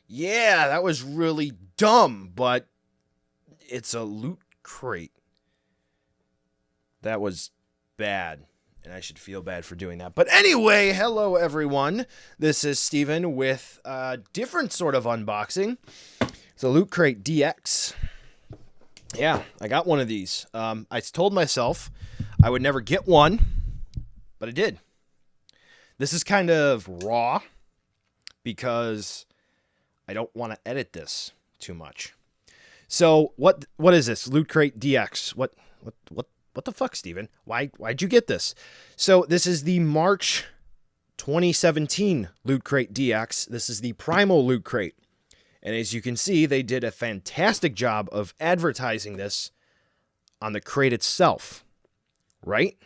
Yeah, that was really dumb, but it's a loot crate. That was bad, and I should feel bad for doing that. But anyway, hello everyone. This is Steven with a different sort of unboxing. It's a Loot Crate DX. Yeah, I got one of these. I told myself I would never get one, but I did. This is kind of raw because I don't want to edit this too much. So what is this? Loot Crate DX. What the fuck, Steven? Why'd you get this? So this is the March 2017 Loot Crate DX. This is the Primal Loot Crate. And as you can see, they did a fantastic job of advertising this on the crate itself. Right?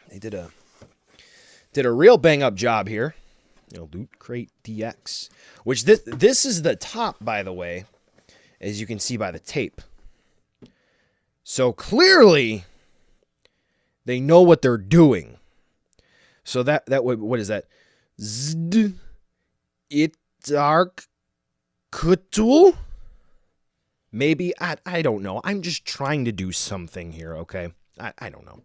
They did a real bang up job here. You know, Loot Crate DX. Which this is the top, by the way, as you can see by the tape. So clearly, they know what they're doing. So that what is that? Zd it dark kutul? Maybe I don't know. I'm just trying to do something here, okay? I don't know.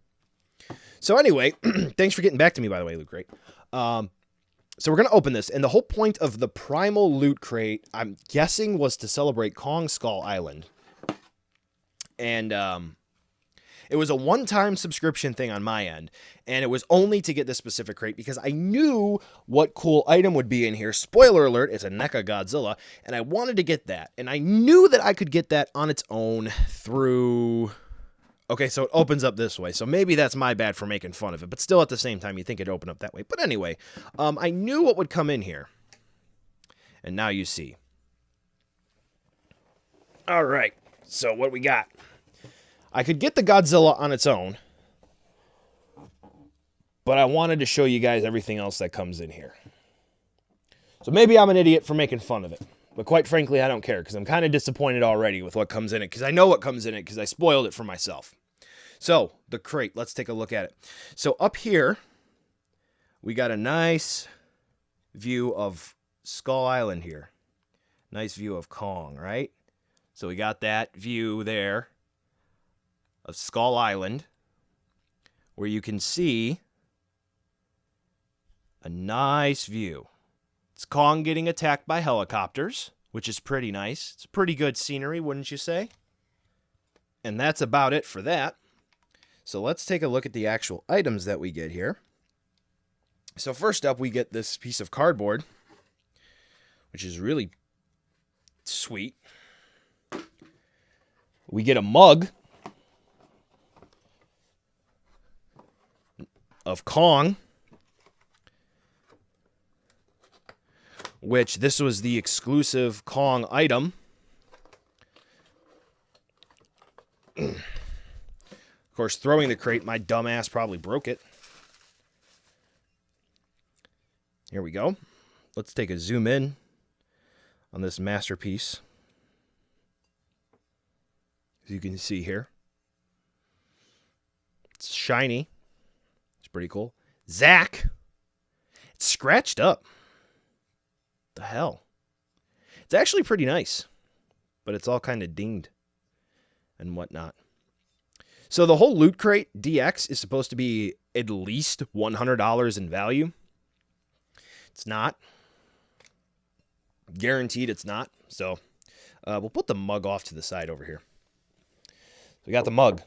So anyway, thanks for getting back to me, by the way, Loot Crate. So we're going to open this, and the whole point of the Primal Loot Crate, I'm guessing, was to celebrate Kong Skull Island. And it was a one-time subscription thing on my end, and it was only to get this specific crate because I knew what cool item would be in here. Spoiler alert, it's a NECA Godzilla, and I wanted to get that. And I knew that I could get that on its own through... Okay, so it opens up this way, so maybe that's my bad for making fun of it, but still at the same time, you think it'd open up that way. But anyway, I knew what would come in here, and now you see. All right, so what we got? I could get the Godzilla on its own, but I wanted to show you guys everything else that comes in here. So maybe I'm an idiot for making fun of it, but quite frankly, I don't care, because I'm kind of disappointed already with what comes in it, because I know what comes in it, because I spoiled it for myself. So, the crate, let's take a look at it. So, up here, we got a nice view of Skull Island here. Nice view of Kong, right? So, we got that view there of Skull Island, where you can see a nice view. It's Kong getting attacked by helicopters, which is pretty nice. It's pretty good scenery, wouldn't you say? And that's about it for that. So let's take a look at the actual items that we get here. So first up, we get this piece of cardboard, which is really sweet. We get a mug of Kong, which this was the exclusive Kong item. Of course, throwing the crate, my dumbass probably broke it. Here we go. Let's take a zoom in on this masterpiece. As you can see here. It's shiny. It's pretty cool. Zach! It's scratched up. The hell? It's actually pretty nice. But it's all kind of dinged and whatnot. So the whole Loot Crate DX is supposed to be at least $100 in value. It's not. Guaranteed it's not. So we'll put the mug off to the side over here. So we got the mug.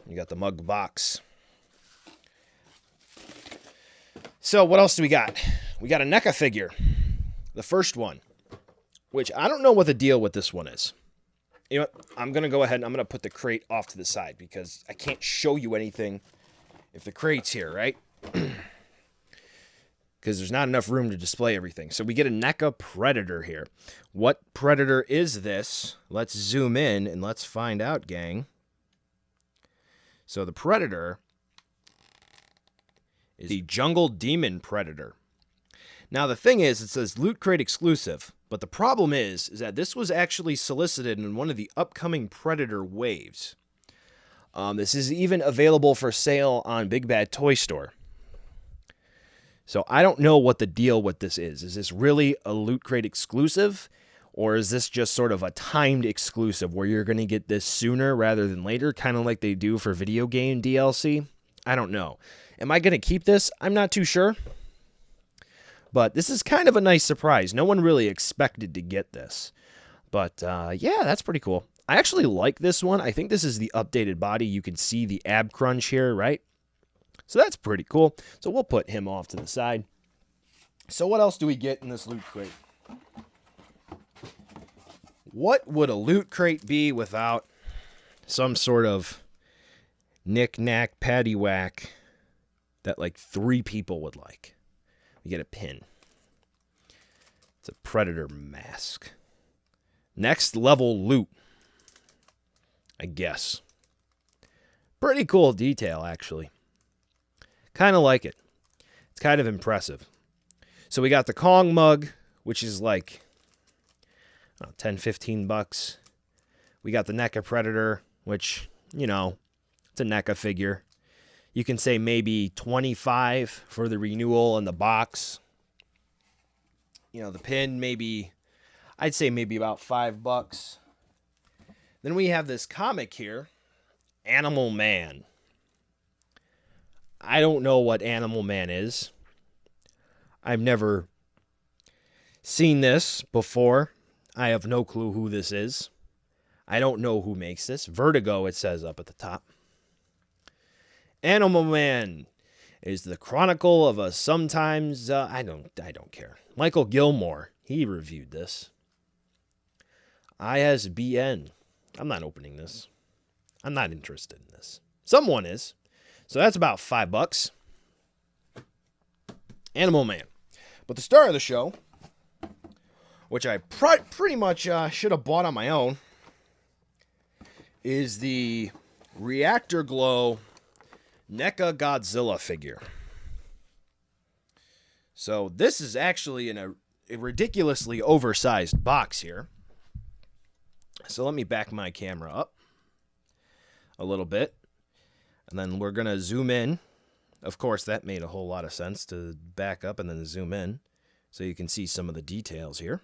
You got the mug box. So what else do we got? We got a NECA figure. The first one. Which I don't know what the deal with this one is. You know what? I'm going to go ahead and I'm going to put the crate off to the side because I can't show you anything if the crate's here, right? Because there's not enough room to display everything. So we get a NECA Predator here. What Predator is this? Let's zoom in and let's find out, gang. So the Predator is the Jungle Demon Predator. Now the thing is, it says Loot Crate exclusive. But the problem is that this was actually solicited in one of the upcoming Predator waves. This is even available for sale on Big Bad Toy Store. So I don't know what the deal with this is. Is this really a Loot Crate exclusive? Or is this just sort of a timed exclusive where you're going to get this sooner rather than later, kind of like they do for video game DLC? I don't know. Am I going to keep this? I'm not too sure. But this is kind of a nice surprise. No one really expected to get this. But yeah, that's pretty cool. I actually like this one. I think this is the updated body. You can see the ab crunch here, right? So that's pretty cool. So we'll put him off to the side. So what else do we get in this Loot Crate? What would a Loot Crate be without some sort of knick-knack, paddywhack that like 3 people would like? We get a pin. It's a Predator mask. Next level loot, I guess. Pretty cool detail, actually. Kind of like it. It's kind of impressive. So we got the Kong mug, which is like 10, 15 bucks. We got the NECA Predator, which, you know, it's a NECA figure. You can say maybe 25 for the renewal and the box. You know, the pin, maybe, I'd say maybe about $5. Then we have this comic here, Animal Man. I don't know what Animal Man is. I've never seen this before. I have no clue who this is. I don't know who makes this. Vertigo, it says up at the top. Animal Man is the chronicle of a sometimes, I don't care. Michael Gilmore, he reviewed this. ISBN. I'm not opening this. I'm not interested in this. Someone is. So that's about $5. Animal Man. But the star of the show, which I pretty much should have bought on my own, is the Reactor Glow NECA Godzilla figure. So this is actually in a ridiculously oversized box here. So let me back my camera up a little bit. And then we're going to zoom in. Of course, that made a whole lot of sense to back up and then zoom in. So you can see some of the details here.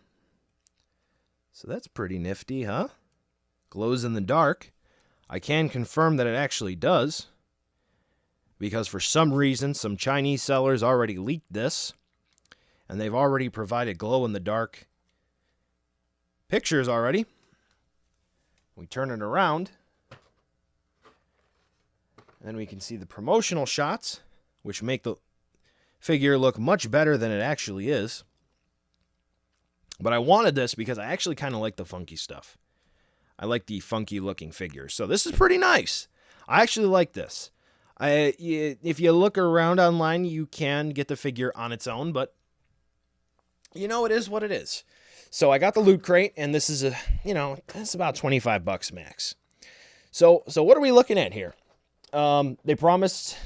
So that's pretty nifty, huh? Glows in the dark. I can confirm that it actually does. Because for some reason, some Chinese sellers already leaked this. And they've already provided glow-in-the-dark pictures already. We turn it around. And we can see the promotional shots, which make the figure look much better than it actually is. But I wanted this because I actually kind of like the funky stuff. I like the funky looking figures. So this is pretty nice. I actually like this. If you look around online, you can get the figure on its own, but you know, it is what it is. So I got the Loot Crate, and this is it's about $25 max. So what are we looking at here? They promised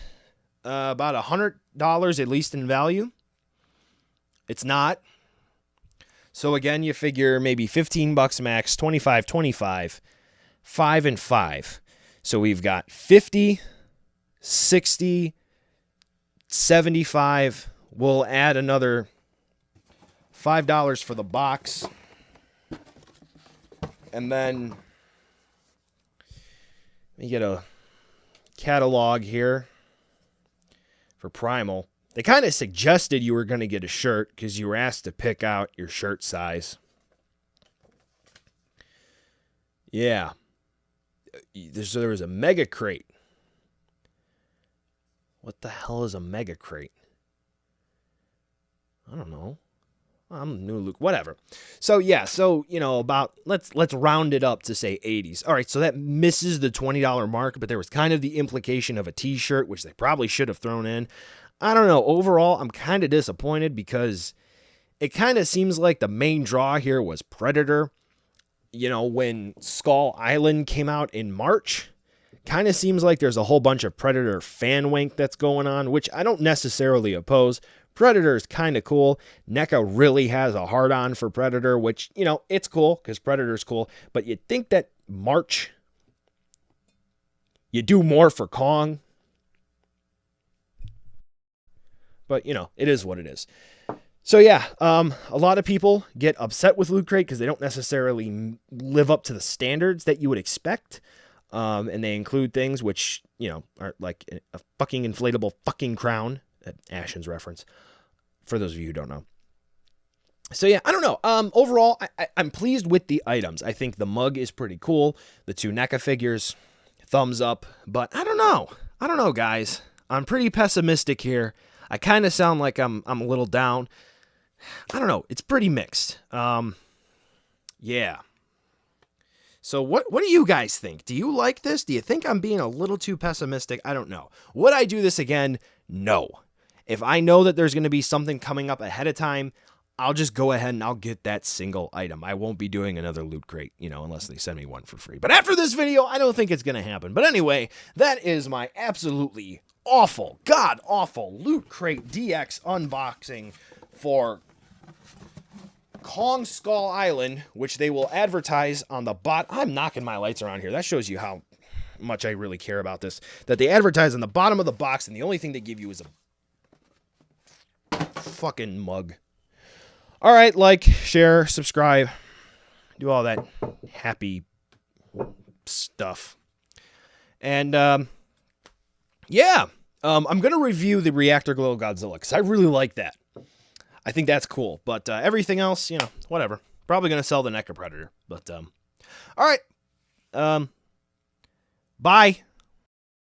about $100 at least in value. It's not. So again, you figure maybe $15 max, 25, 5 and 5. So we've got 50, 60, 75. We'll add another $5 for the box. And then you get a catalog here for Primal. They kind of suggested you were going to get a shirt because you were asked to pick out your shirt size. Yeah. There was a mega crate. What the hell is a mega crate? I don't know. I'm new Luke. Whatever. So yeah, about let's round it up to say 80s. All right, so that misses the $20 mark, but there was kind of the implication of a t-shirt, which they probably should have thrown in. I don't know. Overall, I'm kind of disappointed because it kind of seems like the main draw here was Predator. You know, when Skull Island came out in March, kind of seems like there's a whole bunch of Predator fan wank that's going on, which I don't necessarily oppose. Predator is kind of cool. NECA really has a hard-on for Predator, which, it's cool because Predator's cool. But you'd think that March, you do more for Kong. But, you know, it is what it is. So, yeah, a lot of people get upset with Loot Crate because they don't necessarily live up to the standards that you would expect. And they include things which, you know, are like a fucking inflatable fucking crown. Ashen's reference, for those of you who don't know. So, yeah, I don't know. Overall, I'm pleased with the items. I think the mug is pretty cool. The 2 NECA figures, thumbs up. But I don't know. I don't know, guys. I'm pretty pessimistic here. I kind of sound like I'm a little down. I don't know. It's pretty mixed. Yeah. So what do you guys think? Do you like this? Do you think I'm being a little too pessimistic? I don't know. Would I do this again? No. If I know that there's going to be something coming up ahead of time, I'll just go ahead and I'll get that single item. I won't be doing another Loot Crate, you know, unless they send me one for free. But after this video, I don't think it's going to happen. But anyway, that is my absolutely awful, god-awful Loot Crate DX unboxing for Kong Skull Island, which they will advertise on the I'm knocking my lights around here. That shows you how much I really care about this. That they advertise on the bottom of the box, and the only thing they give you is a fucking mug. All right, like, share, subscribe, do all that happy stuff. And, yeah, I'm going to review the Reactor Glow Godzilla, because I really like that. I think that's cool, but everything else, you know, whatever. Probably going to sell the NECA Predator, but, all right. Bye.